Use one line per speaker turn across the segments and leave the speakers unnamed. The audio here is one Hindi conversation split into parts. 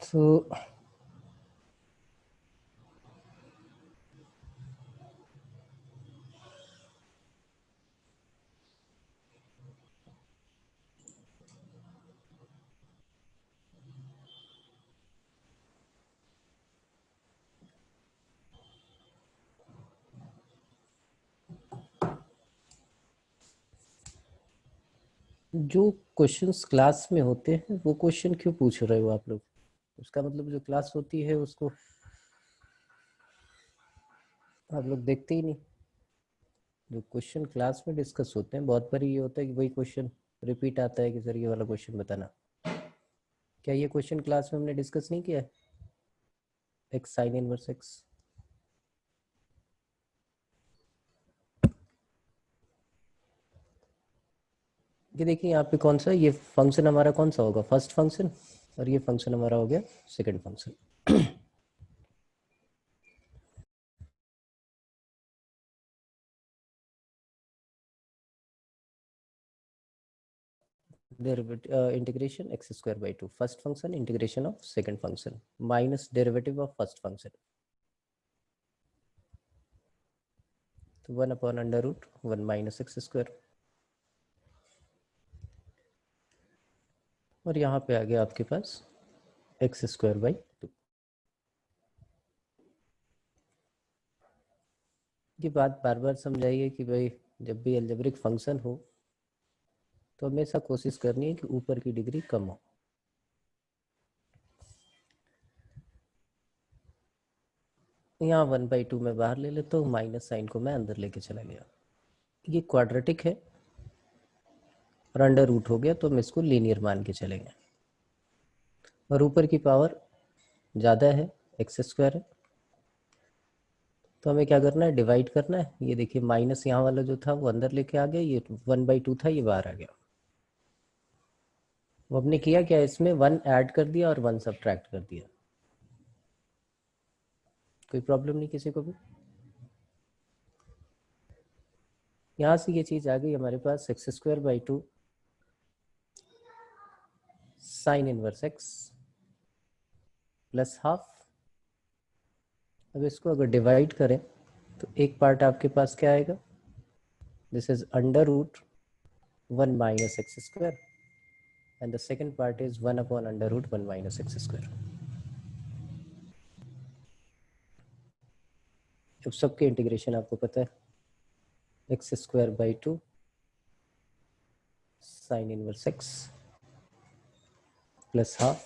तो जो क्वेश्चंस क्लास में होते हैं वो क्वेश्चन क्यों पूछ रहे हो आप लोग? उसका मतलब जो क्लास होती है उसको आप लोग देखते ही नहीं। जो क्वेश्चन क्लास में डिस्कस होते हैं बहुत बार ये होता है कि वही क्वेश्चन रिपीट आता है कि सर ये वाला क्वेश्चन बताना। क्या ये क्वेश्चन क्लास में हमने डिस्कस नहीं किया है? X sine inverse x. ये देखिए यहाँ पे कौन सा ये फंक्शन हमारा कौन सा होगा, फर्स्ट फंक्शन, और ये फंक्शन हमारा हो गया second function. Derivative integration x square by to, first function integration of second function minus derivative of first function, तो 1/√1 माइनस एक्स स्क्वायर। और यहाँ पे आ गया आपके पास एक्स स्क्वायर बाई टू। ये बात बार बार समझाइए कि भाई जब भी अलजेब्रिक फंक्शन हो तो हमेशा कोशिश करनी है कि ऊपर की डिग्री कम हो। यहाँ 1/2 में बाहर ले लेता हूँ, माइनस साइन को मैं अंदर लेके चला गया। ये क्वाड्रेटिक है और अंडर रूट हो गया तो हम इसको लीनियर मान के चलेंगे। और ऊपर की पावर ज़्यादा है, एक्स स्क्वायर है, तो हमें क्या करना है, डिवाइड करना है। ये देखिए माइनस यहाँ वाला जो था वो अंदर लेके आ गया, ये 1/2 था ये बाहर आ गया। वो हमने किया क्या, इसमें 1 ऐड कर दिया और 1 सब्ट्रैक्ट कर दिया। कोई प्रॉब्लम नहीं किसी को भी। यहाँ से ये चीज़ आ गई हमारे पास x square by two sine inverse x plus half. अब इसको अगर डिवाइड करें तो एक पार्ट आपके पास क्या आएगा, this is √1 minus x square and the second part is 1/√1 minus x square. अब सबके इंटीग्रेशन आपको पता है, x square by two sine inverse x plus half.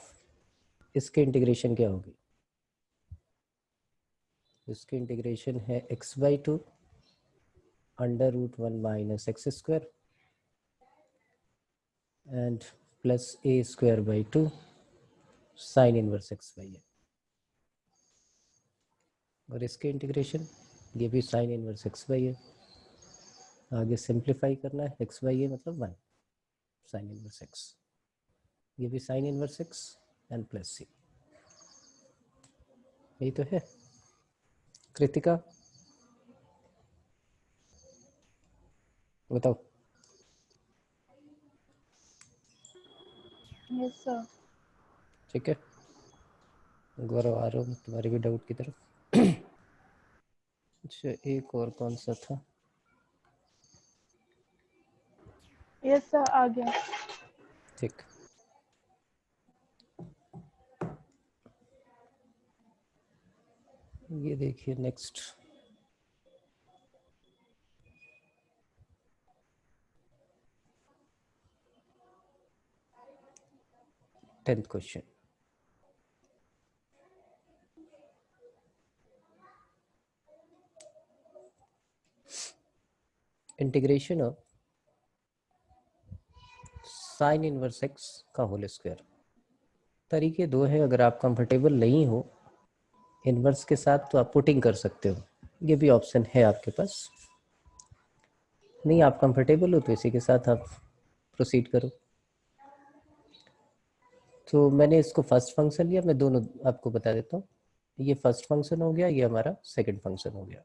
इसके इंटीग्रेशन क्या होगी, इसकी इंटीग्रेशन है x by two √1 minus x square and plus a square by two sine inverse x by a. और इसके इंटीग्रेशन ये भी sine inverse x by a. आगे सिंप्लीफाई करना है, एक्स बाई ए मतलब 1 साइन इनवर्स एक्स, ये भी sine inverse x and plus c. यही तो है। कृतिका बताओ।
Yes sir.
ठीक है, गौरव आ रहा हूँ तुम्हारे भी डाउट की तरफ। अच्छा एक और कौन सा था,
यस सर आ गया।
ठीक। ये देखिए next, tenth question. Integration of sine inverse x का होल स्क्वायर। तरीके दो है, अगर आप कंफर्टेबल नहीं हो इनवर्स के साथ तो आप पुटिंग कर सकते हो, ये भी ऑप्शन है आपके पास। नहीं आप कंफर्टेबल हो तो इसी के साथ आप प्रोसीड करो। तो मैंने इसको फर्स्ट फंक्शन लिया, मैं दोनों आपको बता देता हूँ। ये फर्स्ट फंक्शन हो गया, ये हमारा सेकंड फंक्शन हो गया।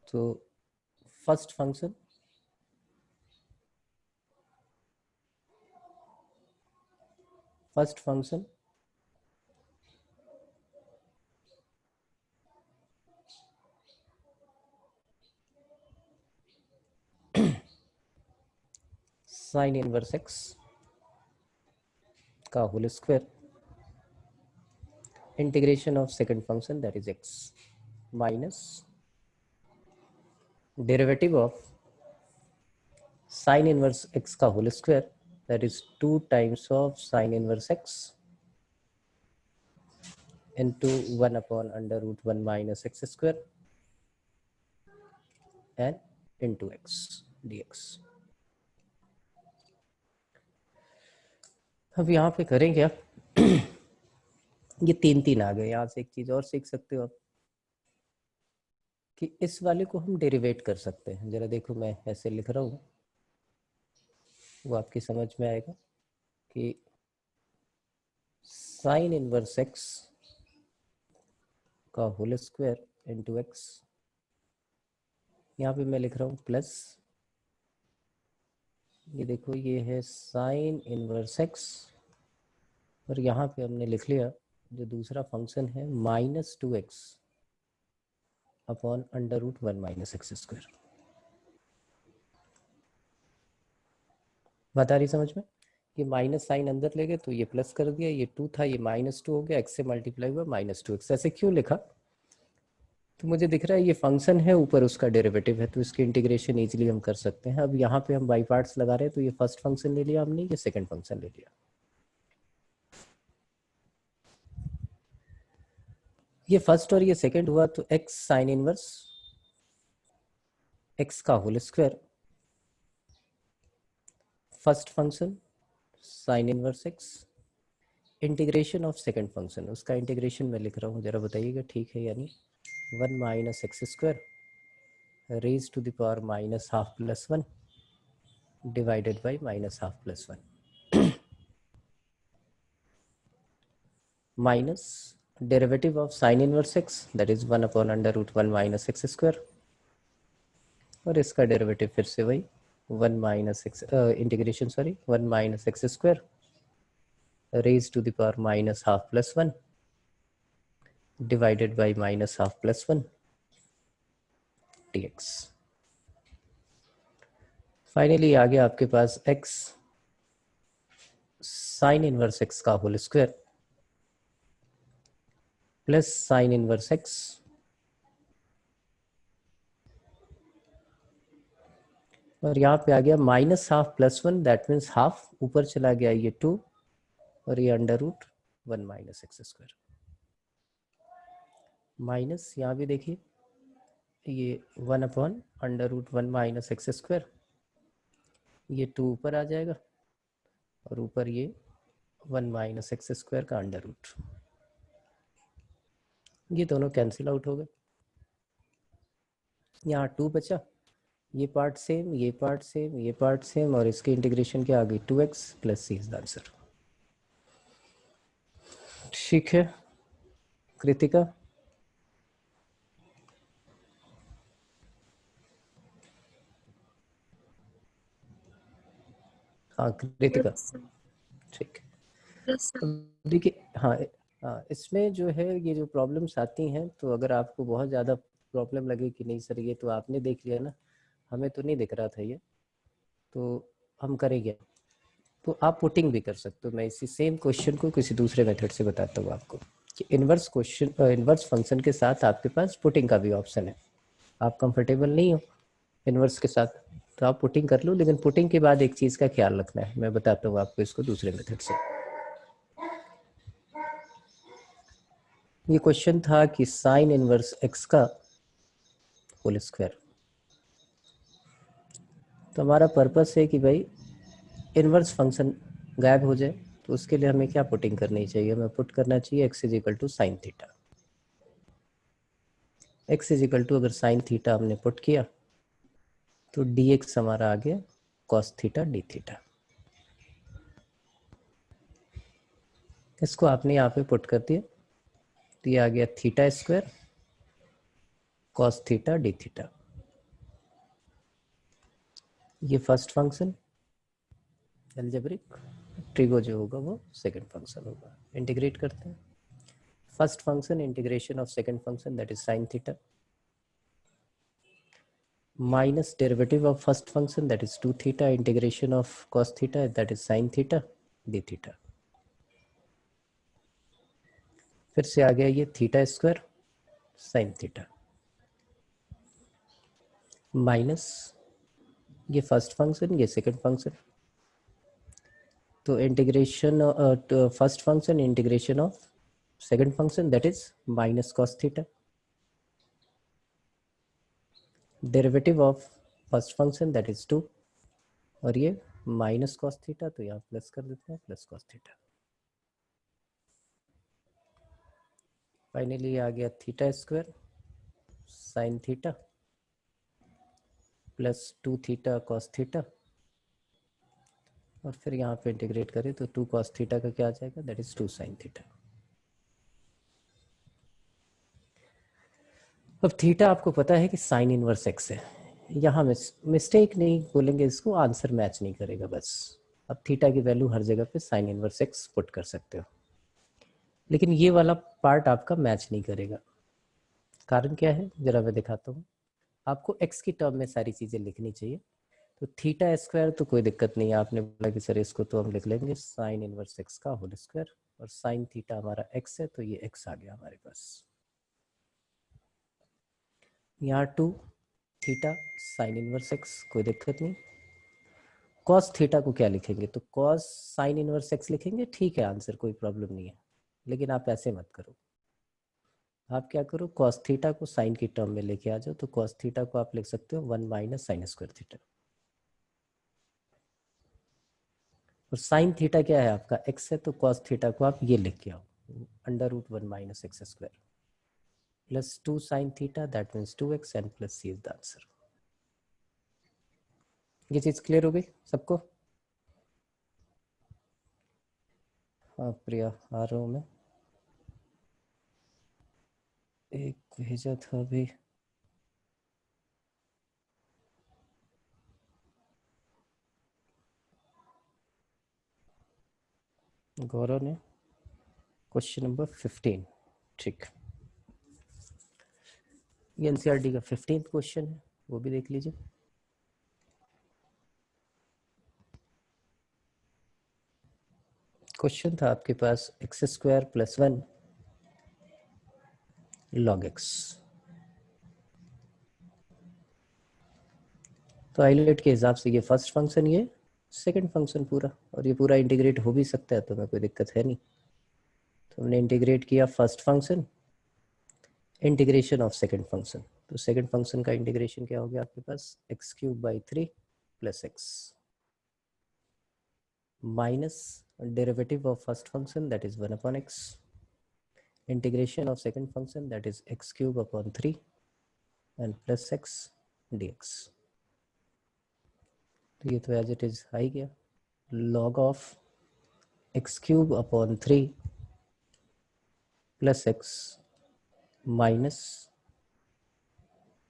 तो first function first function sine inverse x का whole square integration of second function that is x minus derivative of sine inverse x का whole square that is 2 times of sine inverse x into 1 upon under root 1 minus x square and into x dx. अब यहाँ पे करें क्या? ये तीन आ गए। यहाँ से एक चीज और सीख सकते हो आप कि इस वाले को हम डेरिवेट कर सकते हैं। जरा देखो, मैं ऐसे लिख रहा हूँ, वो आपकी समझ में आएगा कि साइन इनवर्स एक्स का होल स्क्वायर इंटू एक्स, यहाँ पे मैं लिख रहा हूँ प्लस, ये देखो ये है साइन इनवर्स एक्स, और यहाँ पे हमने लिख लिया जो दूसरा फंक्शन है -2x upon under root 1 minus x square. बात आ रही समझ में? ये माइनस साइन अंदर ले गए तो ये प्लस कर दिया, ये 2 था ये -2 हो गया, x से मल्टीप्लाई हुआ -2x। ऐसे क्यों लिखा? तो मुझे दिख रहा है ये फंक्शन है, ऊपर उसका डेरिवेटिव है, तो इसकी इंटीग्रेशन इजीली हम कर सकते हैं। अब यहाँ पे हम बाई पार्ट्स लगा रहे हैं, तो ये फर्स्ट फंक्शन ले लिया हमने, ये सेकंड फंक्शन ले लिया। ये फर्स्ट और ये सेकंड हुआ, तो x साइन इनवर्स x का whole square, first function sine inverse x, integration of second function, उसका इंटीग्रेशन मैं लिख रहा हूँ, जरा बताइएगा ठीक है यानी 1 minus x square raise to the power minus half plus 1 divided by minus half plus 1 minus derivative of sine inverse x that is 1 upon under root 1 minus x square, और इसका डेरिवेटिव फिर से वही 1 minus x integration 1 minus x square raise to the power minus half plus 1 divided by minus half plus 1 dx। Finally आ गया आपके पास x साइन इनवर्स x का whole square plus sine inverse x, और यहाँ पे आ गया minus half plus 1, that means half ऊपर चला गया ये 2, और ये under root 1 minus x square minus, यहाँ भी देखिए ये 1 upon under root 1 minus x square, ये 2 ऊपर आ जाएगा, और ऊपर ये 1 माइनस एक्स स्क्वायर का अंडर रूट, ये दोनों कैंसिल आउट हो गए। यहाँ 2 बचा, ये पार्ट सेम, ये पार्ट सेम, ये पार्ट सेम, और इसकी इंटीग्रेशन क्या आ गई 2x plus c is the answer. ठीक है कृतिका? हाँ कृतिका,
Yes, sir.
ठीक।
Yes, sir.
देखिए हाँ हाँ, इसमें जो है ये जो प्रॉब्लम्स आती हैं, तो अगर आपको बहुत ज़्यादा प्रॉब्लम लगे कि नहीं सर ये तो आपने देख लिया ना, हमें तो नहीं दिख रहा था ये, तो हम करेंगे, तो आप पुटिंग भी कर सकते हो। मैं इसी सेम क्वेश्चन को किसी दूसरे मेथड से बताता हूँ आपको कि इन्वर्स क्वेश्चन इन्वर्स फंक्शन के साथ आपके पास पुटिंग का भी ऑप्शन है। आप कंफर्टेबल नहीं हो इन्वर्स के साथ तो आप पुटिंग कर लो, लेकिन पुटिंग के बाद एक चीज़ का ख्याल रखना है, मैं बताता हूँ आपको इसको दूसरे मेथड से। ये क्वेश्चन था कि साइन इनवर्स एक्स का होल स्क्वायर, तो हमारा पर्पस है कि भाई इनवर्स फंक्शन गायब हो जाए, तो उसके लिए हमें क्या पुटिंग करनी चाहिए? हमें पुट करना चाहिए x is equal to sine theta. x is equal to अगर साइन थीटा हमने पुट किया तो dx हमारा आ गया कॉस थीटा डी थीटा। इसको आपने यहाँ पे पुट कर दिया तो ये आ गया theta square cos theta D theta. ये फर्स्ट फंक्शन अलजेब्रिक, ट्रिगो जो होगा वो सेकंड फंक्शन होगा। इंटीग्रेट करते हैं। First function integration of second function that is sine theta minus derivative of first function that is 2 theta integration of cos theta that is sine theta D theta. फिर से आ गया ये theta square sine theta minus ये फर्स्ट फंक्शन ये सेकंड फंक्शन, तो integration first function integration of second function that is minus cos theta derivative of first function that is 2 और ये माइनस cos थीटा, तो यहाँ प्लस कर देते हैं प्लस cos थीटा। फाइनली आ गया theta square sine theta plus 2 theta cos theta और फिर यहाँ पे इंटीग्रेट करें तो 2 cos थीटा का क्या आ जाएगा दैट इज 2 साइन थीटा। अब थीटा आपको पता है कि साइन इनवर्स एक्स है, यहाँ मिस्टेक नहीं बोलेंगे इसको, आंसर मैच नहीं करेगा बस। अब थीटा की वैल्यू हर जगह पे साइन इनवर्स एक्स पुट कर सकते हो, लेकिन ये वाला पार्ट आपका मैच नहीं करेगा। कारण क्या है जरा मैं दिखाता हूँ। आपको एक्स की टर्म में सारी चीज़ें लिखनी चाहिए, तो थीटा स्क्वायर तो कोई दिक्कत नहीं है, आपने बोला कि सर इसको तो हम लिख लेंगे साइन इनवर्स एक्स का होल स्क्वायर और साइन थीटा हमारा एक्स है तो ये एक्स आ गया हमारे पास। यहाँ 2 थीटा साइन इनवर्स एक्स कोई दिक्कत नहीं। कॉस थीटा को क्या लिखेंगे, तो कॉस साइन इनवर्स एक्स लिखेंगे, ठीक है आंसर कोई प्रॉब्लम नहीं है, लेकिन आप ऐसे मत करो। आप क्या करो कॉस थीटा को साइन की टर्म में लेके आ जाओ, तो कॉस थीटा को आप लिख सकते हो 1 माइनस साइन स्क्वायर थीटा और साइन थीटा क्या है आपका एक्स है, तो कॉस थीटा को आप ये लिख के आओ under root 1 minus x square plus 2 sine theta that means 2x and plus C is the answer. ये चीज क्लियर हो गई सबको? हाँ प्रिया आ रहा हूँ मैं, एक भेजा था अभी गौरव ने, क्वेश्चन नंबर 15। ठीक, ये एनसीईआरटी का 15th क्वेश्चन है, वो भी देख लीजिए। क्वेश्चन था आपके पास x square plus 1 log x, तो आइलेट के हिसाब से ये फर्स्ट फंक्शन ये सेकंड फंक्शन पूरा, और ये पूरा इंटीग्रेट हो भी सकता है तो मैं कोई दिक्कत है नहीं। तो हमने इंटीग्रेट किया first function integration of second function, तो सेकंड फंक्शन का इंटीग्रेशन क्या हो गया आपके पास x cube by 3 plus x minus derivative of first function that is 1 upon x integration of second function that is x cube upon 3 and plus x dx। तो ये तो एज इट इज आ ही गया log of x cube upon 3 plus x minus,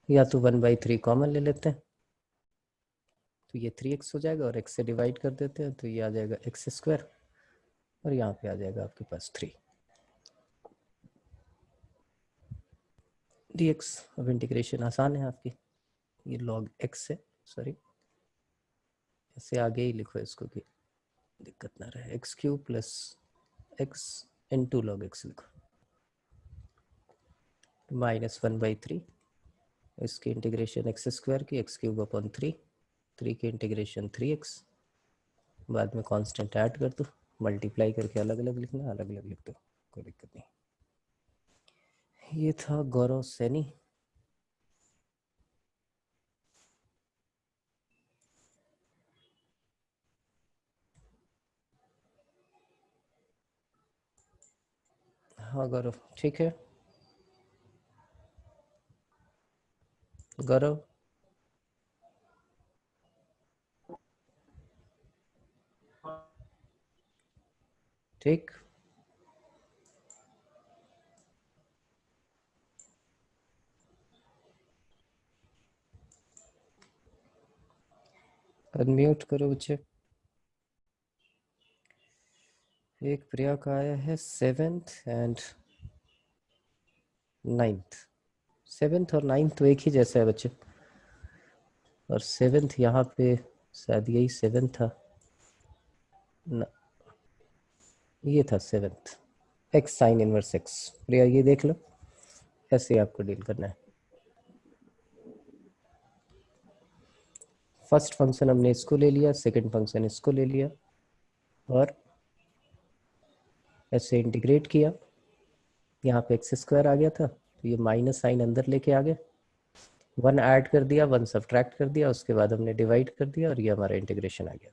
या तो 1/3 कॉमन ले लेते हैं तो ये 3x हो जाएगा और x से डिवाइड कर देते हैं तो ये आ जाएगा एक्स स्क्वायर और यहाँ पे आ जाएगा आपके पास 3 dx। अब इंटीग्रेशन आसान है आपकी, ये log x है, सॉरी ऐसे आगे ही लिखो इसको कि दिक्कत ना रहे, x cube plus x into log x लिखो माइनस 1/3 इसकी इंटीग्रेशन एक्स स्क्वायर की एक्स क्यूब अपॉन 3 की इंटीग्रेशन 3x, बाद में कांस्टेंट ऐड कर दो, मल्टीप्लाई करके अलग अलग लिखना, अलग अलग लिख दो कोई दिक्कत नहीं। ये था गौरव सैनी। हाँ गौरव ठीक है, गौरव ठीक, अनम्यूट करो बच्चे। एक प्रिया का आया है 7th एंड 9th। 7th और 9th तो एक ही जैसा है बच्चे, और 7th यहाँ पे शायद यही 7th था न, ये था 7th। X sine inverse x. Priya ये देख लो, ऐसे आपको डील करना है। फर्स्ट फंक्शन हमने इसको ले लिया, सेकंड फंक्शन इसको ले लिया, और ऐसे इंटीग्रेट किया। यहाँ पे एक्स स्क्वायर आ गया था, तो ये माइनस साइन अंदर लेके आ गए, 1 ऐड कर दिया, 1 सब्ट्रैक्ट कर दिया, उसके बाद हमने डिवाइड कर दिया, और ये हमारा इंटीग्रेशन आ गया।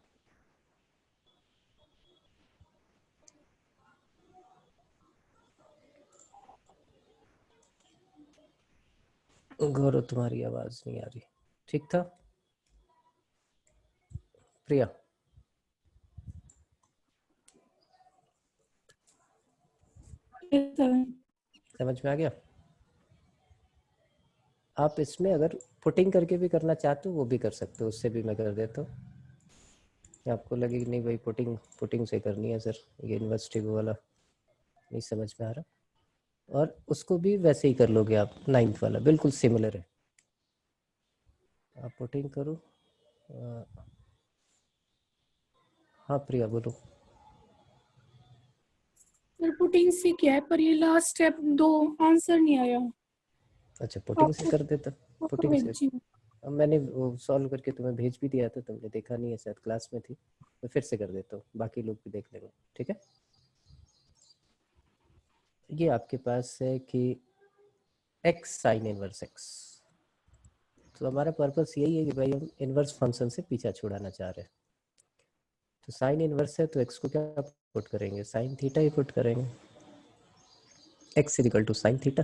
गौरव तुम्हारी आवाज नहीं आ रही। ठीक था प्रिया? समझ में आ गया? आप इसमें अगर पुटिंग करके भी करना चाहते हो वो भी कर सकते हो, उससे भी मैं कर देता हूँ। आपको लगे कि नहीं भाई पुटिंग पुटिंग से करनी है सर, ये यूनिवर्सिटी वाला नहीं समझ में आ रहा, और उसको भी वैसे ही कर लोगे आप। 9th वाला बिल्कुल सिमिलर है। आप पुटिंग करो। हाँ प्रिया बोलो।
सर पुटिंग से क्या है, पर ये लास्ट स्टेप 2 आंसर नहीं आया।
अच्छा पुटिंग से
आपको
कर देता।
फोटो
पुटिंग से
भेजी।
अब मैंने वो सॉल्व करके तुम्हें भेज भी दिया था, तुमने देखा नहीं है शायद, क्लास में थी। मैं फिर से कर देता हूँ, बाकी लोग भी देख लेंगे। ठीक है, ये आपके पास है कि एक्स साइन इनवर्स एक्स। तो हमारा पर्पस यही है कि भाई हम इनवर्स फंक्शन से पीछा छुड़ाना चाह रहे हैं। तो साइन इनवर्स है तो एक्स को क्या पुट करेंगे, साइन थीटा ही पुट करेंगे। X equal to sine theta,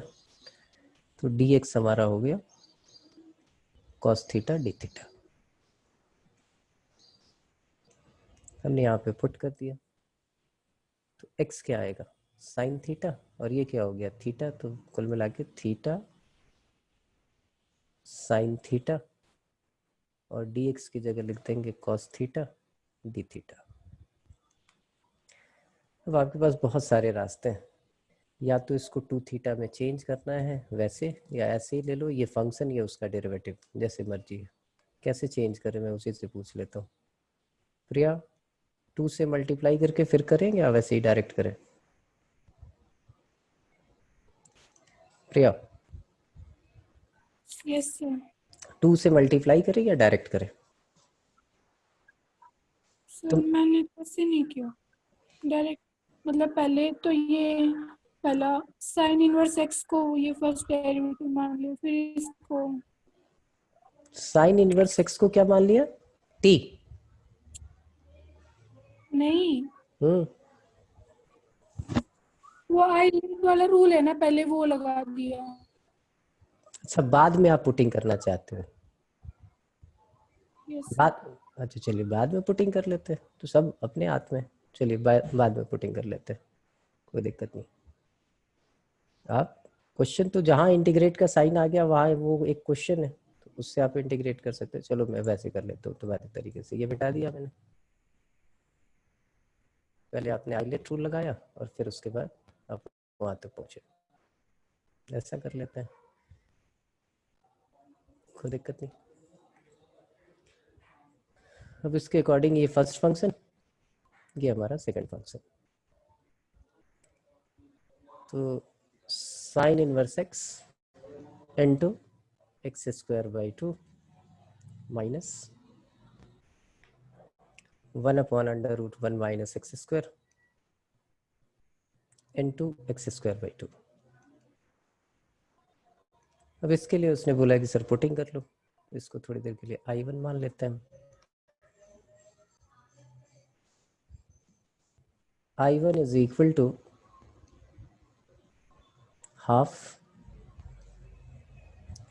तो डी एक्स हमारा हो गया कॉस थीटा डी थीटा। हमने यहाँ पे पुट कर दिया, तो एक्स क्या आएगा, साइन थीटा, और ये क्या हो गया थीटा, तो कुल मिला के थीटा साइन थीटा, और डी एक्स की जगह लिख देंगे कॉस थीटा डी थीटा। अब आपके पास बहुत सारे रास्ते हैं, या तो इसको 2 थीटा में चेंज करना है वैसे, या ऐसे ही ले लो, ये फंक्शन ये उसका डेरिवेटिव, जैसे मर्जी है। कैसे चेंज करें मैं उसी से पूछ लेता हूँ। प्रिया 2 से मल्टीप्लाई करके फिर करें या वैसे ही डायरेक्ट करें? प्रिया
यस सर।
2 से मल्टीप्लाई करें या डायरेक्ट करें?
सर
तुम
मैंने ऐसे नहीं किया डायरेक्ट, मतलब पहले तो ये पहला साइन इनवर्स एक्स को ये फर्स्ट डेरिवेटिव मान लिया, फिर इसको
साइन इनवर्स एक्स को क्या मान लिया, टी?
नहीं,
हम्म,
वो आई लिमिट वाला रूल है ना, पहले वो लगा दिया।
अच्छा बाद में आप पुटिंग करना चाहते हो?
Yes sir.
बाद, अच्छा चलिए बाद में पुटिंग कर लेते हैं, तो सब अपने हाथ में। चलिए बाद में पुटिंग कर लेते हैं, कोई दिक्कत नहीं। आप क्वेश्चन तो जहाँ इंटीग्रेट का साइन आ गया वहाँ वो एक क्वेश्चन है, तो उससे आप इंटीग्रेट कर सकते हो। चलो मैं वैसे कर लेता हूँ तुम्हारे तरीके से, ये मिटा दिया मैंने। पहले आपने आइलेट रूल लगाया और फिर उसके बाद आप वहाँ तक पहुँचे, ऐसा कर लेते हैं, कोई दिक्कत नहीं। अब इसके अकॉर्डिंग ये फर्स्ट फंक्शन, ये हमारा सेकंड फंक्शन, तो sign inverse x into x square by 2 minus 1/√1 minus x square into x square by 2। अब इसके लिए उसने बोला कि सर पुटिंग कर लो, इसको थोड़ी देर के लिए I1 मान लेते हैं। I1 is equal to half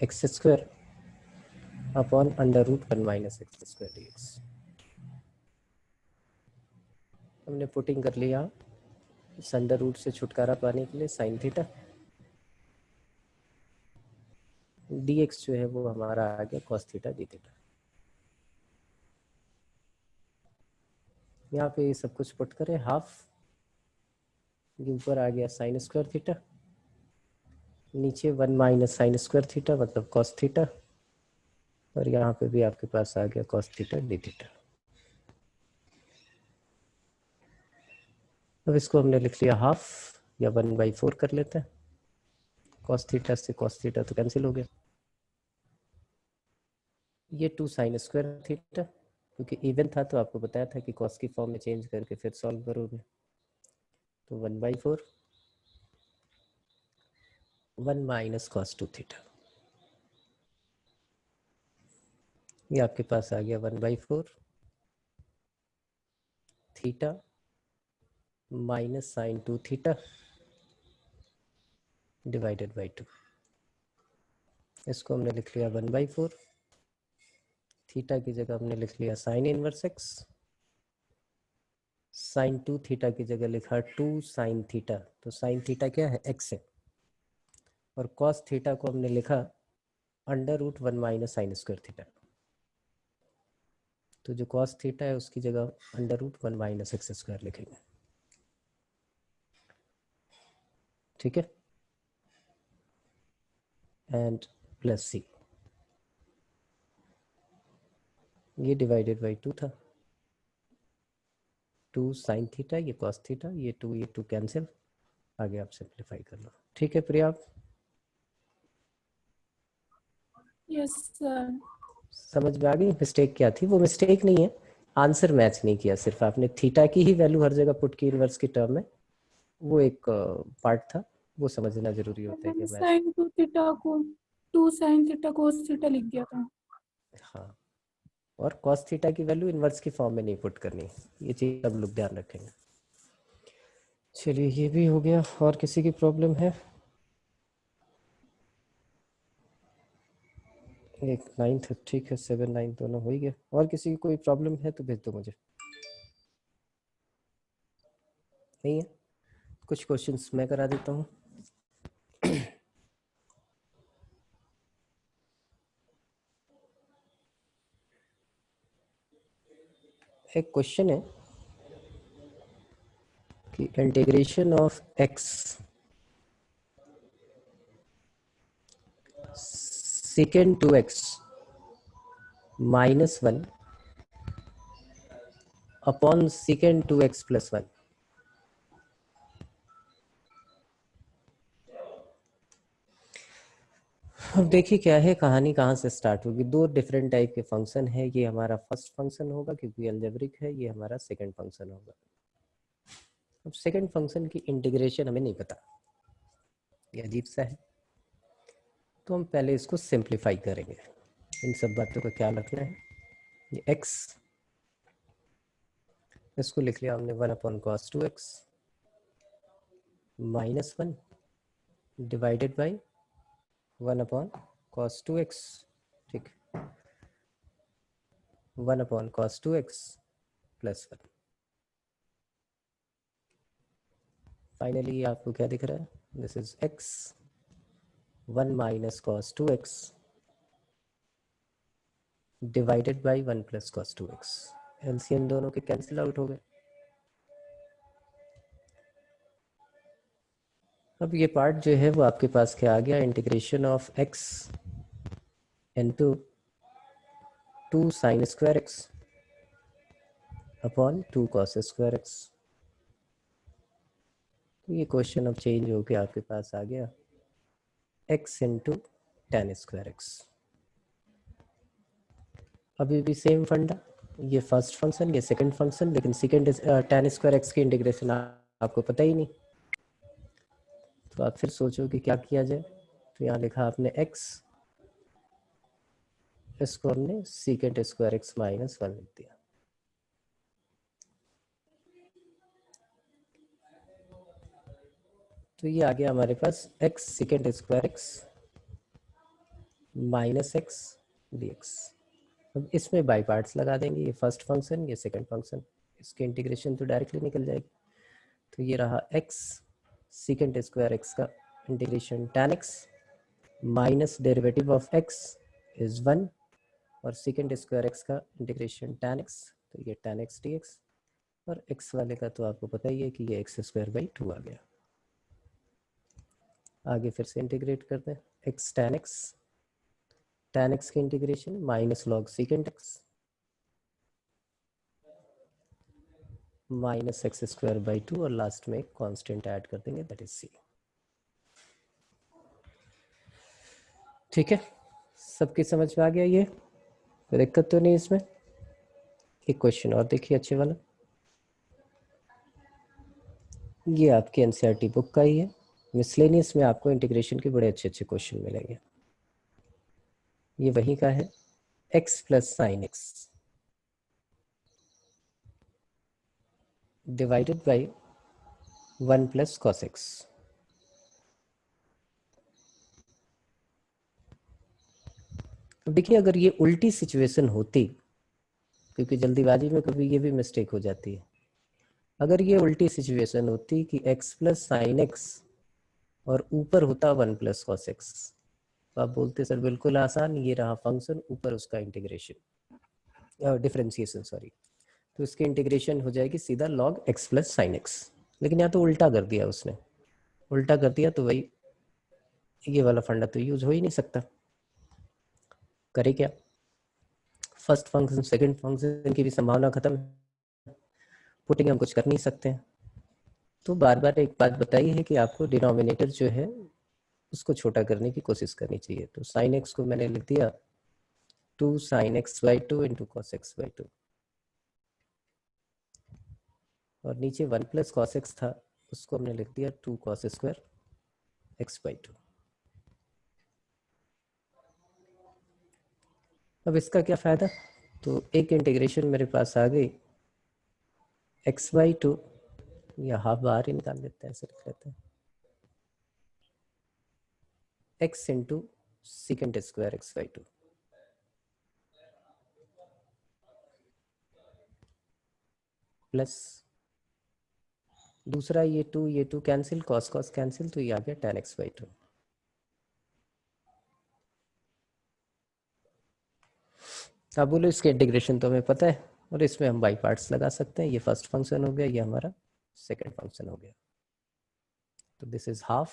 x square upon √1 minus x square d x. हमने पुटिंग कर लिया इस अंडर रूट से छुटकारा पाने के लिए, साइन थीटा डी एक्स जो है वो हमारा आ गया कॉस थीटा डी थीटा। यहाँ पे सब कुछ पुट करें, हाफ ये ऊपर आ गया साइन स्क्वायर थीटा, नीचे 1 माइनस साइन स्क्वायर थीटा मतलब कॉस थीटा, और यहाँ पे भी आपके पास आ गया कॉस थीटा डी थीटा। अब इसको हमने लिख लिया हाफ या 1/4 कर लेते हैं। कॉस थीटा से कॉस थीटा तो कैंसिल हो गया। ये 2 साइन स्क्वायर थीटा, क्योंकि इवन था तो आपको बताया था कि कॉस की फॉर्म में चेंज करके फिर सॉल्व करोगे। तो 1/4 1 माइनस कॉस 2 थीटा, ये आपके पास आ गया 1/4 theta minus sine 2 theta divided by 2। इसको हमने लिख लिया 1/4, थीटा की जगह हमने लिख लिया sine inverse x, sine 2 theta की जगह लिखा 2 साइन थीटा, तो साइन थीटा क्या है, एक्स है, और कॉस थीटा को हमने लिखा √1 माइनस साइन स्क्वायर थीटा। तो जो कॉस थीटा है उसकी जगह √1 माइनस एक्स स्क्वायर लिखेंगे। ठीक है, एंड प्लस सी, ये डिवाइडेड बाई 2 था, 2 साइन थीटा, ये कॉस थीटा, ये 2 कैंसिल, आगे आप सिंप्लीफाई कर लो। ठीक है प्रिया,
यस सर।
समझ में आ गई मिस्टेक क्या थी? वो मिस्टेक नहीं है, आंसर मैच नहीं किया, सिर्फ आपने थीटा की ही वैल्यू हर जगह पुट की इनवर्स की टर्म में, वो एक पार्ट था, वो समझना जरूरी होता है कि
मैंने
मैच।
साइन 2 थीटा को 2 साइन थीटा कोस थीटा लिख दिया था।
हाँ, और कॉस थीटा की वैल्यू इनवर्स की फॉर्म में नहीं पुट करनी, ये चीज सब लोग ध्यान रखेंगे। चलिए ये भी हो गया, और किसी की प्रॉब्लम है? एक 9th ठीक है, 7 9 दोनों हो ही गया, और किसी की कोई प्रॉब्लम है तो भेज दो मुझे। नहीं है, कुछ क्वेश्चंस मैं करा देता हूँ। एक क्वेश्चन है कि integration of x second to x -1 upon second to x plus 1। अब देखिए क्या है कहानी, कहाँ से स्टार्ट होगी। दो डिफरेंट टाइप के फंक्शन है, ये हमारा फर्स्ट फंक्शन होगा क्योंकि अलजेब्रिक है, ये हमारा सेकंड फंक्शन होगा। अब सेकंड फंक्शन की इंटीग्रेशन हमें नहीं पता, ये अजीब सा है, तो हम पहले इसको सिंप्लीफाई करेंगे। इन सब बातों का ख्याल रखना है। ये x, इसको लिख लिया हमने 1/cos2x -1 डिवाइडेड बाई 1/cos2x। ठीक, 1/cos2x प्लस 1। फाइनली आपको क्या दिख रहा है, this is x 1 minus cos2x divided by 1 plus cos2x। LCM दोनों के कैंसिल आउट हो गए। अब ये पार्ट जो है वो आपके पास क्या आ गया, integration of x into 2 sine square x upon 2 cos square x. तो ये क्वेश्चन अब चेंज होकर आपके पास आ गया x into ten square x. अभी भी सेम फंडा, ये फर्स्ट फंक्शन ये सेकंड फंक्शन, लेकिन सेकंड टेन स्क्वायर एक्स की इंटीग्रेशन आपको पता ही नहीं, तो आप फिर सोचो कि क्या किया जाए। तो यहाँ लिखा आपने x, इसको हमने सेकंड स्क्वायर एक्स -1 लिख दिया। तो ये आ गया हमारे पास x second square x -x dx। अब इसमें बाई पार्ट्स लगा देंगे, ये फर्स्ट फंक्शन ये सेकंड फंक्शन, इसकी इंटीग्रेशन तो डायरेक्टली निकल जाएगी। तो ये रहा x सेकंड स्क्वायर एक्स का integration tan x minus derivative of x is 1, और सेकंड स्क्वायर एक्स का इंटीग्रेशन tan x, तो ये tan x dx और x वाले का तो आपको पता ही है कि ये x² आ गया। आगे फिर से इंटीग्रेट करते हैं, x tan x की integration minus log second x minus x²/2 और लास्ट में एक कांस्टेंट ऐड कर देंगे, दैट इज c। ठीक है, सबकी समझ में आ गया? ये कोई दिक्कत तो नहीं इसमें? एक क्वेश्चन और देखिए अच्छे वाला, ये आपके एनसीईआरटी बुक का ही है, मिसलेनियस में आपको इंटीग्रेशन के बड़े अच्छे अच्छे क्वेश्चन मिलेंगे। ये वही का है, x plus sine x divided by 1 plus cos x. देखिए अगर ये उल्टी सिचुएशन होती, क्योंकि जल्दीबाजी में कभी ये भी मिस्टेक हो जाती है, अगर ये उल्टी सिचुएशन होती कि x प्लस साइन एक्स और ऊपर होता 1 प्लस कॉस एक्स, तो आप बोलते सर बिल्कुल आसान, ये रहा फंक्शन, ऊपर उसका इंटीग्रेशन डिफरेंशिएशन सॉरी, तो इसकी इंटीग्रेशन हो जाएगी सीधा log x plus sine x. लेकिन यहाँ तो उल्टा कर दिया उसने, उल्टा कर दिया तो वही ये वाला फंडा तो यूज हो ही नहीं सकता। करे क्या, फर्स्ट फंक्शन सेकंड फंक्शन की भी संभावना खत्म है, पुटिंग हम कुछ कर नहीं सकते हैं। तो बार बार एक बात बताई है कि आपको डिनोमिनेटर जो है उसको छोटा करने की कोशिश करनी चाहिए। तो साइन एक्स को मैंने लिख दिया 2 sin x/2 into cos x/2, और नीचे 1 प्लस कॉस एक्स था, उसको हमने लिख दिया 2 cos स्क्वायर x/2। अब इसका क्या फ़ायदा, तो एक इंटीग्रेशन मेरे पास आ गई x/2, या हाफ बाहर ही निकाल लेते हैं, ऐसे लिख लेते हैं x into second square x/2 plus दूसरा ये 2 कैंसिल, कॉस कॉस कैंसिल, तो ये आ गया tan x/2। अब बोलो इसके इंटीग्रेशन तो हमें पता है, और इसमें हम बाई पार्ट्स लगा सकते हैं। ये फर्स्ट फंक्शन हो गया, ये हमारा सेकंड फंक्शन हो गया। तो this is half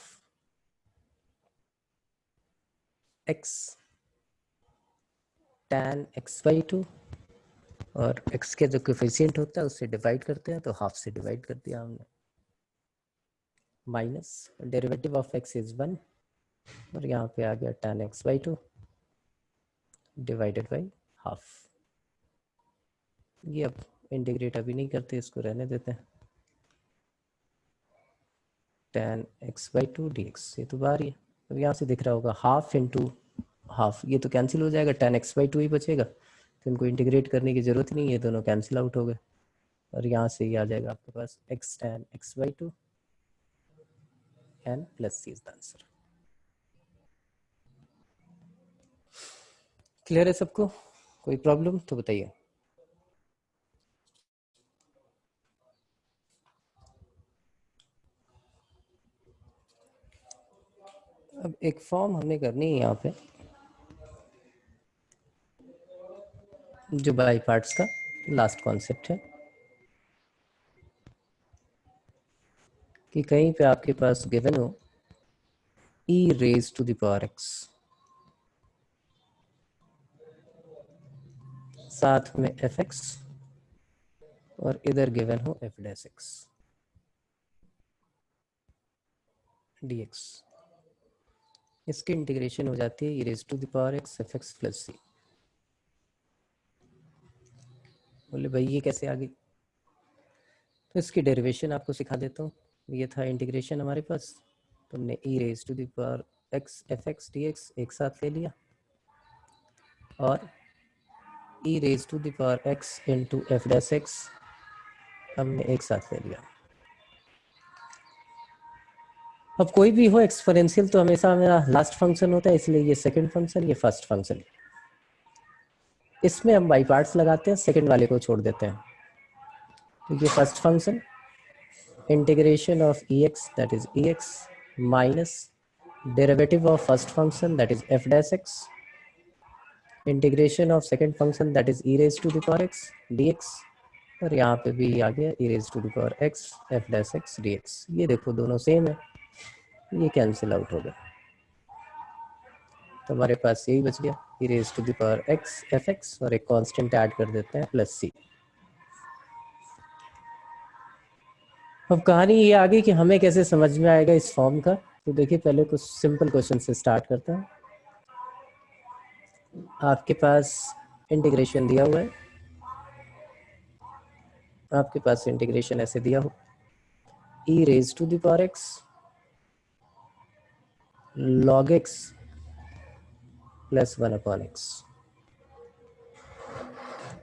x tan x/2, और x के जो कोफिशिएंट होता है उससे डिवाइड करते हैं, तो हाफ से डिवाइड कर दिया हमने, minus derivative of x is 1, और यहाँ पे आ गया tan x/2 divided by half. ये अब इंटीग्रेट अभी नहीं करते, इसको रहने देते हैं। tan x/2 dx, ये तो बाहर ही है, अब यहाँ से दिख रहा होगा हाफ इंटू हाफ, ये तो कैंसिल हो जाएगा, tan x/2 ही बचेगा, तो इनको इंटीग्रेट करने की जरूरत नहीं है, दोनों कैंसिल आउट हो गए, और यहाँ से ये आ जाएगा आपके पास x tan x/2 and plus c is the answer. Clear है सबको? कोई प्रॉब्लम तो बताइए। अब एक फॉर्म हमने करनी है यहाँ पे, जो बाई पार्ट्स का लास्ट कॉन्सेप्ट है, कि कहीं पे आपके पास गिवन हो e raise to the power x, साथ में fx, और इधर गिवन हो f डैश x dx। इसकी इंटीग्रेशन हो जाती है e raise to the power x fx plus c। बोले भाई ये कैसे आ गई, तो इसकी डेरिवेशन आपको सिखा देता हूँ। ये था इंटीग्रेशन हमारे पास, तो हमने e raise to the power x fx dx एक साथ ले लिया, और e raise to the power x into f dash x हमने एक साथ ले लिया। अब कोई भी हो एक्सपोनेंशियल तो हमेशा मेरा लास्ट फंक्शन होता है, इसलिए ये सेकंड फंक्शन, ये फर्स्ट फंक्शन। इसमें हम बाई पार्ट्स लगाते हैं, सेकंड वाले को छोड़ देते हैं। तो ये first function integration of ex that is ex minus derivative of first function that is f dash x integration of second function that is e raise to the power x dx और यहाँ पे भी आ गया e raise to the power x f dash x dx। ये देखो दोनों सेम है, ये कैंसिल आउट हो गया, तो हमारे पास यही बच गया e raise to the power x f x, और एक कांस्टेंट ऐड कर देते हैं प्लस c। अब कहानी ये आ गई कि हमें कैसे समझ में आएगा इस फॉर्म का। तो देखिए पहले कुछ सिंपल क्वेश्चन से स्टार्ट करते हैं। आपके पास इंटीग्रेशन दिया हुआ है, आपके पास इंटीग्रेशन ऐसे दिया हो e raise to the power x log x plus 1/x।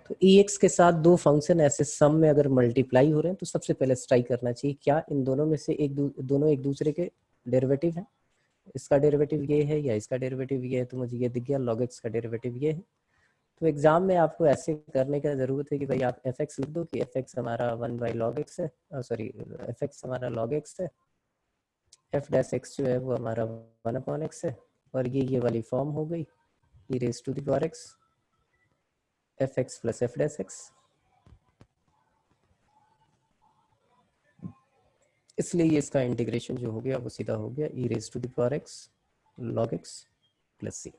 तो ex के साथ दो फंक्शन ऐसे सम में अगर मल्टीप्लाई हो रहे हैं तो सबसे पहले ट्राई करना चाहिए क्या इन दोनों में से दोनों एक दूसरे के डेरिवेटिव हैं। इसका डेरिवेटिव ये है या इसका डेरिवेटिव ये है, तो मुझे ये दिख गया log x का डेरिवेटिव ये है। तो एग्जाम में आपको ऐसे करने का जरूरत है कि भाई आप एफ एक्स लिख दो कि एफ एक्स हमारा 1/log x है, सॉरी एफ एक्स हमारा log x है, एफ डैश एक्स जो है वो हमारा 1/x है, और ये वाली फॉर्म हो गई e raise to the power x f x plus f dash x. इसलिए ये इसका इंटीग्रेशन जो हो गया वो सीधा हो गया e raise to the power x log x plus c।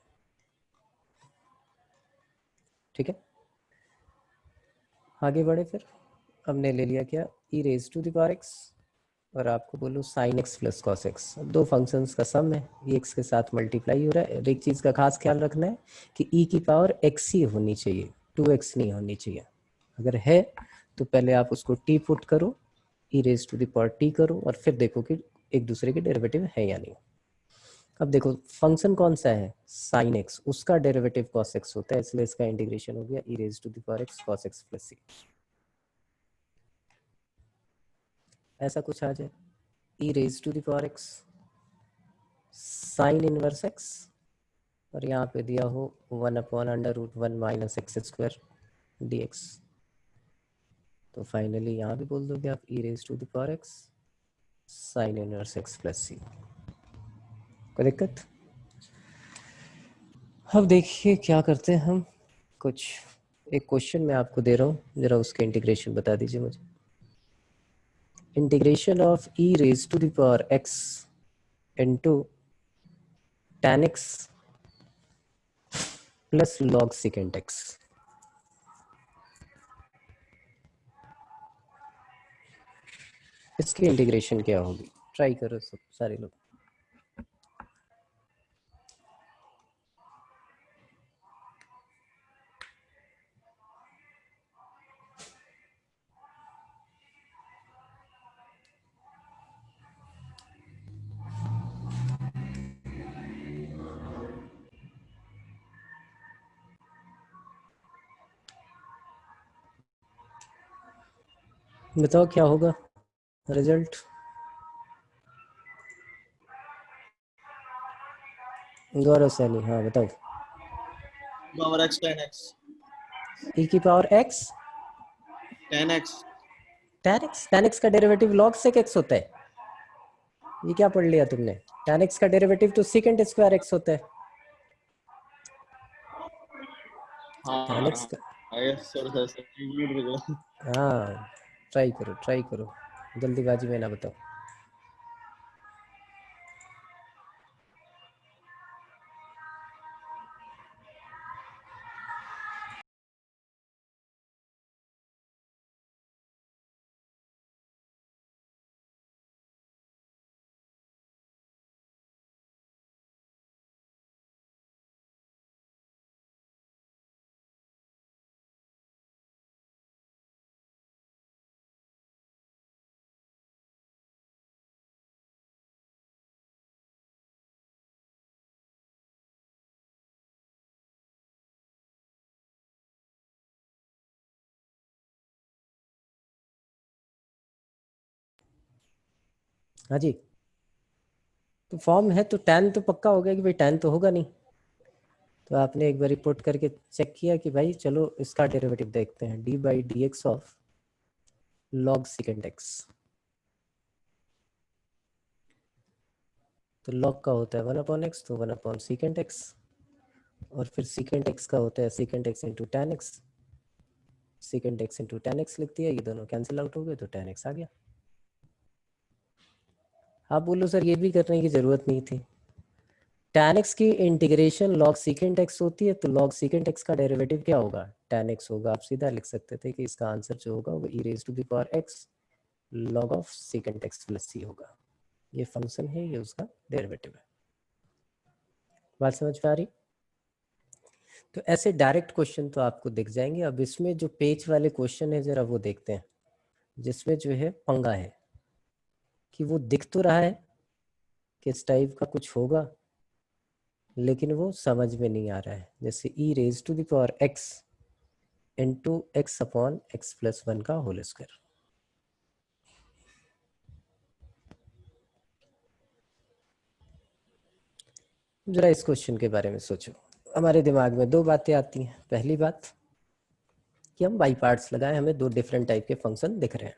ठीक है, आगे बढ़े फिर। हमने ले लिया क्या e raise to the power x, और आपको बोलो sine x plus cos x, दो फंक्शंस का सम है, ये एक्स के साथ मल्टीप्लाई हो रहा है। एक चीज़ का खास ख्याल रखना है कि e की पावर x ही होनी चाहिए, 2x नहीं होनी चाहिए। अगर है तो पहले आप उसको t पुट करो, e raise to the power t करो, और फिर देखो कि एक दूसरे के डेरिवेटिव है या नहीं। अब देखो फंक्शन कौन सा है साइन एक्स, उसका डेरिवेटिव कॉस एक्स होता है, इसलिए इसका इंटीग्रेशन हो गया e raise to the power x cos x plus c। ऐसा कुछ आ जाए e raise to the power x sine inverse x, और यहाँ पे दिया हो 1/√1 minus x square d x. तो फाइनली यहाँ भी बोल दोगे आप e raise to the power x sine inverse x plus c। कोई दिक्कत? अब देखिए क्या करते हैं हम, कुछ एक क्वेश्चन मैं आपको दे रहा हूँ, जरा उसके इंटीग्रेशन बता दीजिए मुझे। Integration of e raise to the power x into tan x plus log secant x। इसकी इंटीग्रेशन क्या होगी, ट्राई करो सब सारे लोग। बताओ क्या होगा रिजल्ट। गौरव सैनी, हाँ बताओ।
Power x tan x
e की power x
tan x
tan x का डेरिवेटिव log sec x होता है। ये क्या पढ़ लिया तुमने, tan x का डेरिवेटिव तो secant स्क्वायर x होता है। tan x का
yes सॉरी
हाँ, ट्राई करो जल्दीबाजी में ना बताओ। हाँ जी, तो फॉर्म है तो tan तो पक्का हो गया कि भाई tan तो होगा नहीं। तो आपने एक बार रिपोर्ट करके चेक किया कि भाई चलो इसका डेरिवेटिव देखते हैं, d/dx of log secant x। तो log का होता है 1/x, तो 1/secant x, और फिर secant x का होता है secant x into tan x। Second x into ten x लिख दिया, ये दोनों कैंसिल आउट हो गए तो टेन एक्स आ गया। आप बोलो सर ये भी करने की जरूरत नहीं थी। tan x की इंटीग्रेशन log secant x होती है, तो log secant x का डेरिवेटिव क्या होगा, tan x होगा। आप सीधा लिख सकते थे कि इसका आंसर जो होगा वो e raised to the power x log of secant x plus c होगा। ये फंक्शन है, ये उसका डेरिवेटिव है। बात समझ में आ रही? तो ऐसे डायरेक्ट क्वेश्चन तो आपको दिख जाएंगे। अब इसमें जो पेज वाले क्वेश्चन है जरा वो देखते हैं, जिसमें जो है पंगा है कि वो दिख तो रहा है कि इस टाइप का कुछ होगा, लेकिन वो समझ में नहीं आ रहा है। जैसे e raised to the power x into x upon x plus one का होल स्क्वायर। जरा इस क्वेश्चन के बारे में सोचो। हमारे दिमाग में दो बातें आती हैं। पहली बात कि हम बाई पार्ट्स लगाए, हमें दो डिफरेंट टाइप के फंक्शन दिख रहे हैं।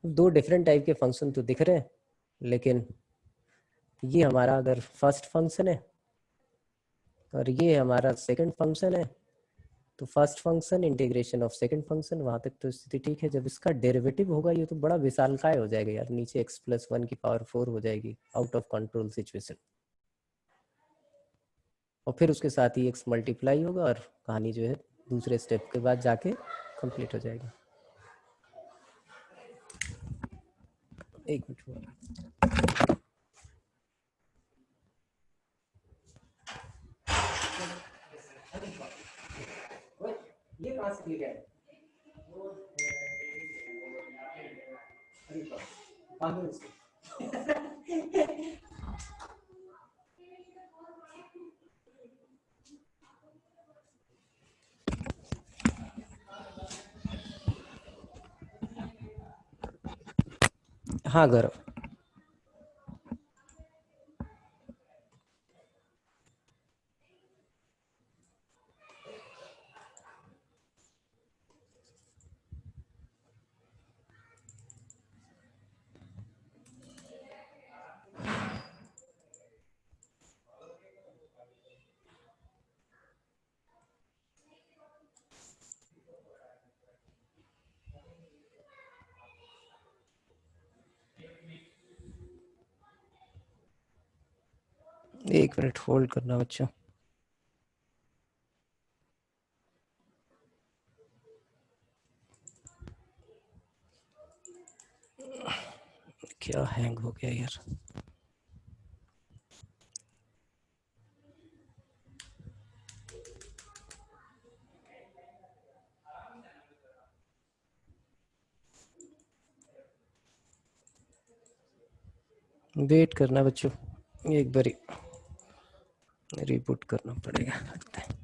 दो डिफरेंट टाइप के फंक्शन तो दिख रहे हैं, लेकिन ये हमारा अगर फर्स्ट फंक्शन है और ये हमारा सेकंड फंक्शन है, तो first function integration of second function, वहां तक तो स्थिति ठीक है। जब इसका डेरिवेटिव होगा ये तो बड़ा विशालकाय हो जाएगा यार, नीचे x प्लस वन की पावर 4 हो जाएगी, आउट ऑफ कंट्रोल सिचुएशन। और फिर उसके साथ ही x मल्टीप्लाई होगा और कहानी जो है दूसरे स्टेप के बाद जाके कंप्लीट हो जाएगी। एक मिनट हुआ। ये कहाँ से लिया है? हाँ गौरव, एक मिनट होल्ड करना बच्चों। क्या हैंग हो गया यार। वेट करना बच्चों, एक बारी रिबूट करना पड़ेगा लगता है।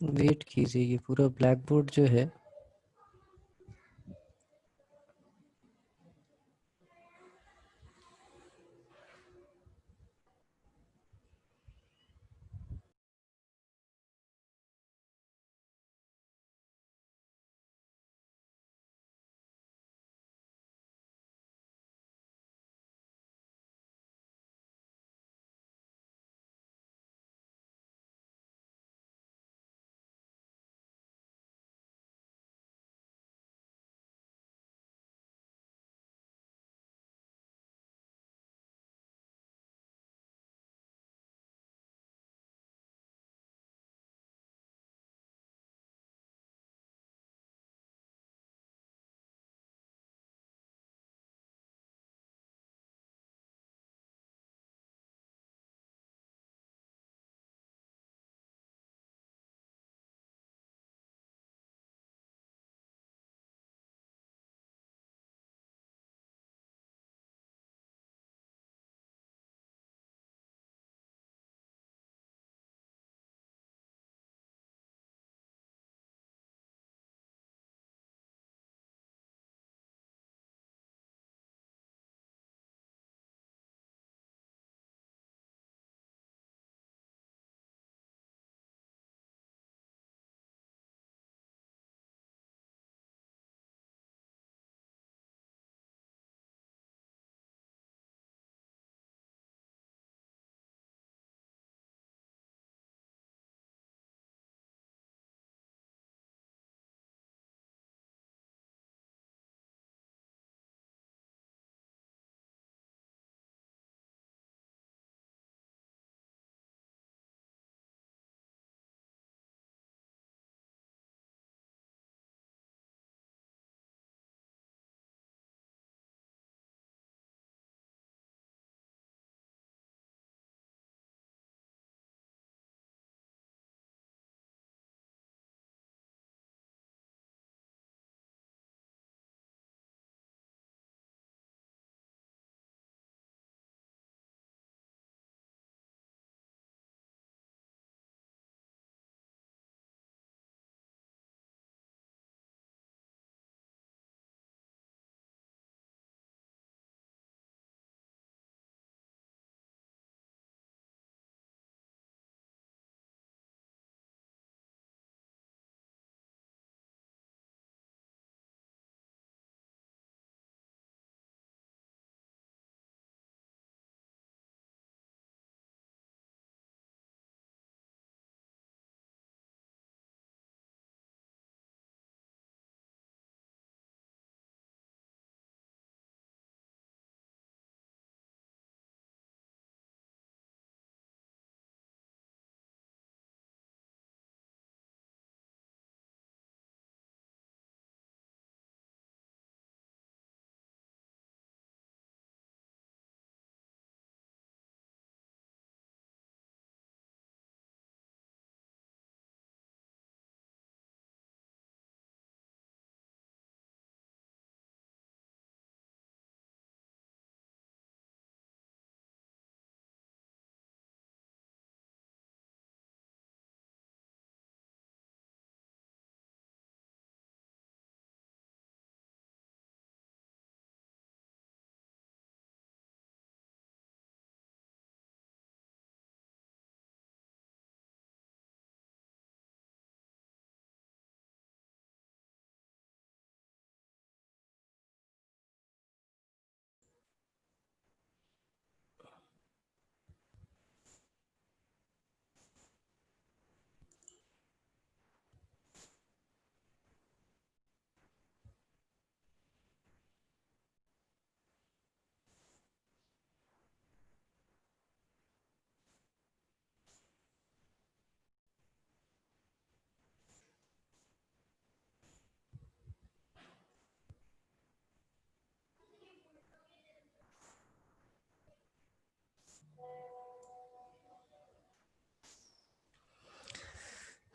वेट कीजिए, ये पूरा ब्लैक बोर्ड जो है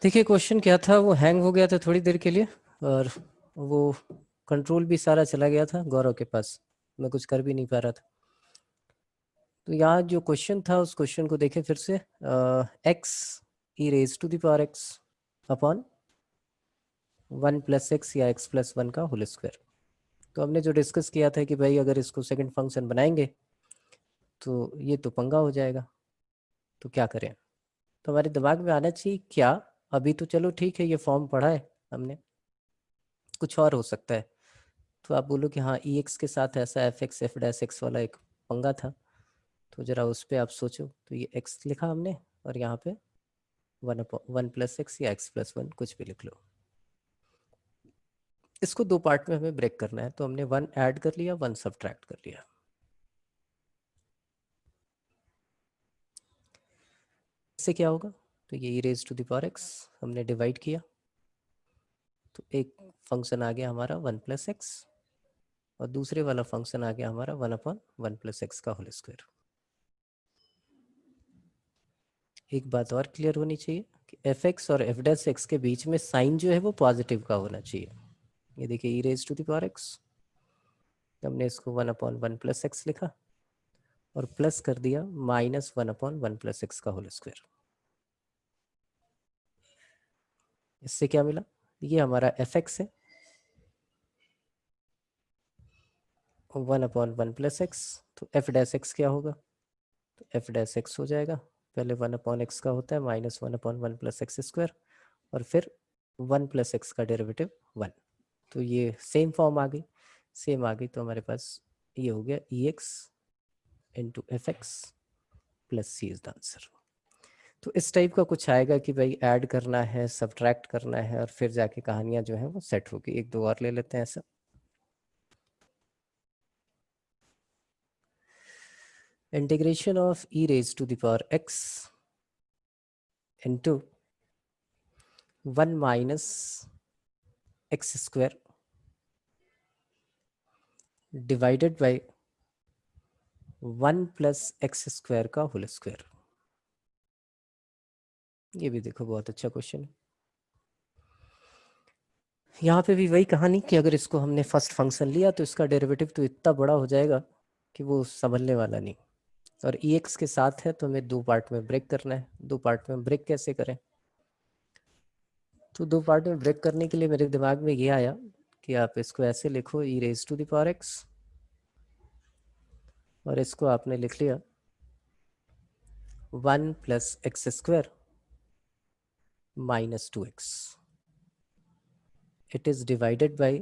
देखिए क्वेश्चन क्या था, वो हैंग हो गया था थोड़ी देर के लिए और वो कंट्रोल भी सारा चला गया था गौरव के पास, मैं कुछ कर भी नहीं पा रहा था। तो यहाँ जो क्वेश्चन था उस क्वेश्चन को देखें फिर से, x e raise to the power x upon 1 plus x या x प्लस 1 का होल स्क्वायर। तो हमने जो डिस्कस किया था कि भाई अगर इसको सेकंड फंक्शन बनाएंगे तो ये तो पंगा हो जाएगा, तो क्या करें। तो हमारे दिमाग में आना चाहिए क्या, अभी तो चलो ठीक है ये फॉर्म पढ़ा है हमने, कुछ और हो सकता है। तो आप बोलो कि हाँ ई एक्स के साथ ऐसा F x F dash x वाला एक पंगा था, तो ज़रा उस पर आप सोचो। तो ये एक्स लिखा हमने और यहाँ पे 1 प्लस एक्स या एक्स प्लस 1 कुछ भी लिख लो। इसको दो पार्ट में हमें ब्रेक करना है, तो हमने 1 ऐड कर लिया, 1 सब्ट्रैक्ट कर लिया। इससे क्या होगा, तो ये e raise to the power x हमने डिवाइड किया, तो एक फंक्शन आ गया हमारा 1 प्लस एक्स और दूसरे वाला फंक्शन आ गया हमारा 1/1 प्लस एक्स का होल स्क्वायर। एक बात और क्लियर होनी चाहिए कि एफ एक्स और एफ डैश एक्स के बीच में साइन जो है वो पॉजिटिव का होना चाहिए। ये देखिए e raise to the power x, हमने इसको 1/1 प्लस एक्स लिखा और प्लस कर दिया -1/1 प्लस एक्स का होल स्क्वायर। इससे क्या मिला, ये हमारा एफ एक्स है 1/1 प्लस एक्स, तो एफ डैश एक्स क्या होगा, तो एफ डैश एक्स हो जाएगा, पहले 1/x का होता है -1/1 प्लस एक्स स्क्वायर और फिर 1 प्लस एक्स का डेरिवेटिव 1। तो ये सेम फॉर्म आ गई, सेम आ गई, तो हमारे पास ये हो गया e x into f x plus C is the answer. तो इस टाइप का कुछ आएगा कि भाई ऐड करना है, सब्ट्रैक्ट करना है और फिर जाके कहानियां जो है वो सेट होगी। एक दो और ले लेते हैं ऐसा। Integration of e raise to the power x into 1 minus x square divided by 1 plus x square का होल स्क्वायर। ये भी देखो बहुत अच्छा क्वेश्चन है। यहाँ पे भी वही कहानी कि अगर इसको हमने फर्स्ट फंक्शन लिया तो इसका डेरिवेटिव तो इतना बड़ा हो जाएगा कि वो संभलने वाला नहीं। और ई एक्स के साथ है तो हमें दो पार्ट में ब्रेक करना है। दो पार्ट में ब्रेक कैसे करें, तो दो पार्ट में ब्रेक करने के लिए मेरे दिमाग में ये आया कि आप इसको ऐसे लिखो e raise to the power x और इसको आपने लिख लिया 1 plus x square minus 2x, it is divided by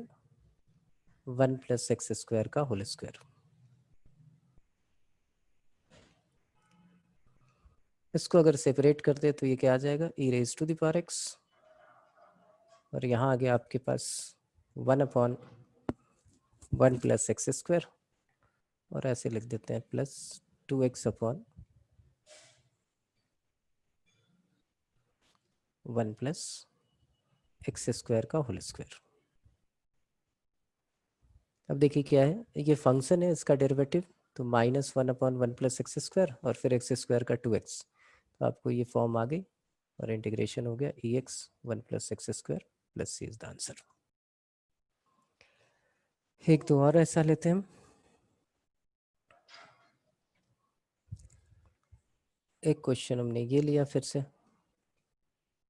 1 plus x square का होल स्क्वायर। इसको अगर सेपरेट कर दे तो ये क्या आ जाएगा, e raise to the power x और यहाँ आ गया आपके पास 1/1 प्लस एक्स स्क्वायर और ऐसे लिख देते हैं plus 2x upon 1 plus x square का होल स्क्वायर। अब देखिए क्या है, ये फंक्शन है, इसका डेरिवेटिव तो -1/1 प्लस एक्स स्क्वायर और फिर एक्स स्क्वायर का 2x, तो आपको ये फॉर्म आ गई और इंटीग्रेशन हो गया e x 1 plus x square plus C is the answer. एक दो और ऐसा लेते हैं हम। एक क्वेश्चन हमने ये लिया फिर से,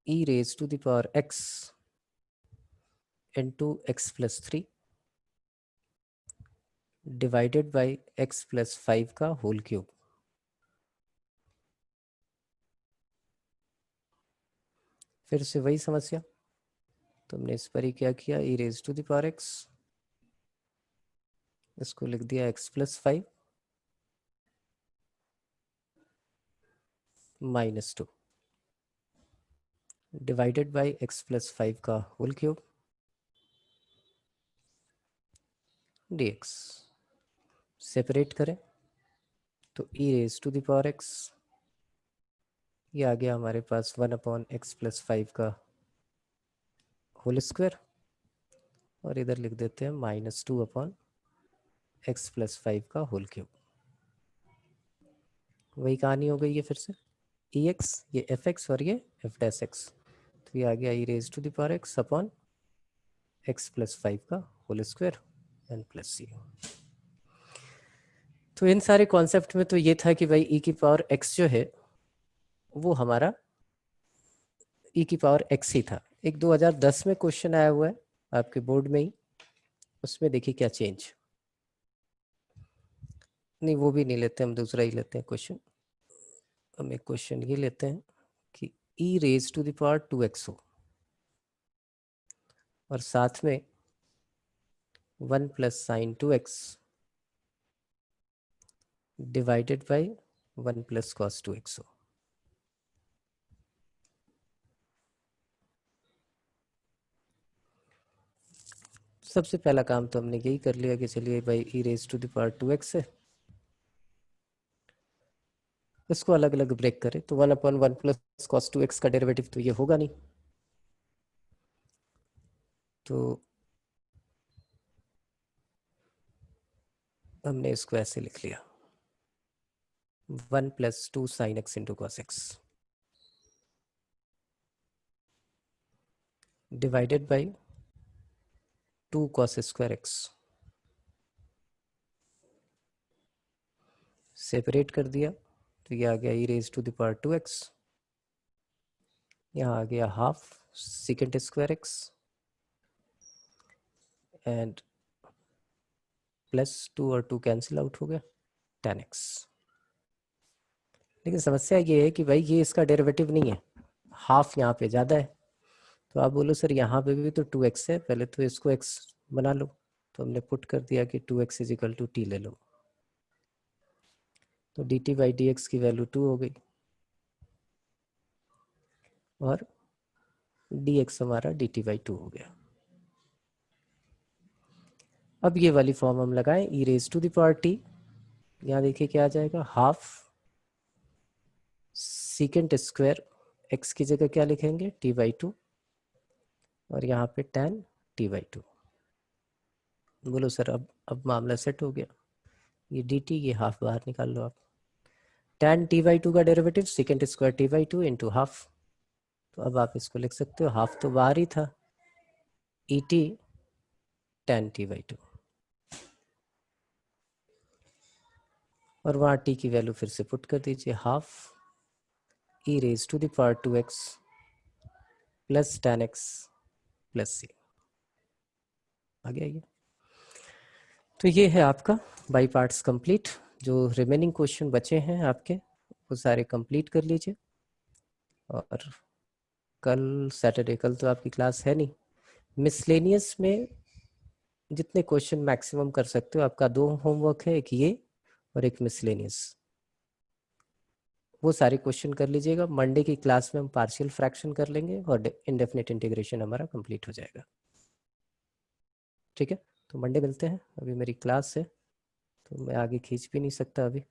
e raise to the power x into x plus 3 divided by x plus 5 का होल क्यूब। फिर से वही समस्या, तो हमने इस पर ही क्या किया, e raise to the power x, इसको लिख दिया x plus 5 minus 2 divided by x plus 5 का होल क्यूब dx। सेपरेट करें तो e raise to the power x, ये आ गया हमारे पास 1/x प्लस 5 का होल स्क्वायर और इधर लिख देते हैं -2/x प्लस 5 का होल क्यूब। वही कहानी हो गई है फिर से, ई एक्स ये एफ एक्स और ये एफ डैश एक्स, तो ये आ गया e raise to the power x upon x plus 5 का whole square and plus c. तो इन सारे कॉन्सेप्ट में तो ये था कि भाई ई की पावर एक्स जो है वो हमारा e की पावर x ही था। एक 2010 में क्वेश्चन आया हुआ है आपके बोर्ड में ही, उसमें देखिए क्या चेंज। नहीं वो भी नहीं लेते, हम दूसरा ही लेते हैं क्वेश्चन। हम एक क्वेश्चन ये लेते हैं कि e raise to the power 2x हो और साथ में 1 plus sine 2x divided by 1 plus cos 2x हो। सबसे पहला काम तो हमने यही कर लिया कि चलिए भाई e raise to the power 2x है, इसको अलग अलग ब्रेक करें तो 1/1 प्लस कॉस 2x का डेरिवेटिव तो ये होगा नहीं, तो हमने इसको ऐसे लिख लिया 1 plus 2 sine x into cos x divided by 2 cos square x। Separate कर दिया तो ये आ गया e raise to the power 2x, यहाँ आ गया half second square x and plus 2 और 2 कैंसिल आउट हो गया 10x। लेकिन समस्या ये है कि भाई ये इसका डेरिवेटिव नहीं है, हाफ यहाँ पे ज़्यादा है, तो आप बोलो सर यहाँ पे भी तो 2x है, पहले तो इसको x बना लो, तो हमने पुट कर दिया कि 2x is equal to t ले लो, तो dt बाई dx की वैल्यू 2 हो गई और dx हमारा dt बाई 2 हो गया। अब ये वाली फॉर्म हम लगाएं e raise to the power t, यहाँ देखिए क्या आ जाएगा हाफ सीकेंट स्क्वायर x की जगह क्या लिखेंगे t बाई 2 और यहाँ पे tan t बाई 2। बोलो सर अब मामला सेट हो गया, ये dt ये हाफ बाहर निकाल लो आप, tan t बाई 2 का derivative second square t by 2 into half, तो अब आप इसको लिख सकते हो हाफ तो बाहर ही था E T tan t by 2 और वहाँ t की वैल्यू फिर से पुट कर दीजिए half e raise to the power 2x plus tan x plus c आ गया ये। तो ये है आपका बाई पार्ट्स कंप्लीट। जो रिमेनिंग क्वेश्चन बचे हैं आपके वो सारे कंप्लीट कर लीजिए, और कल सैटरडे, कल तो आपकी क्लास है नहीं, मिसलेनियस में जितने क्वेश्चन मैक्सिमम कर सकते हो, आपका 2 होमवर्क है, एक ये और एक मिसलेनियस, वो सारे क्वेश्चन कर लीजिएगा। मंडे की क्लास में हम पार्शियल फ्रैक्शन कर लेंगे और इंडेफिनिट इंटीग्रेशन हमारा कंप्लीट हो जाएगा। ठीक है, तो मंडे मिलते हैं। अभी मेरी क्लास है तो मैं आगे खींच भी नहीं सकता अभी।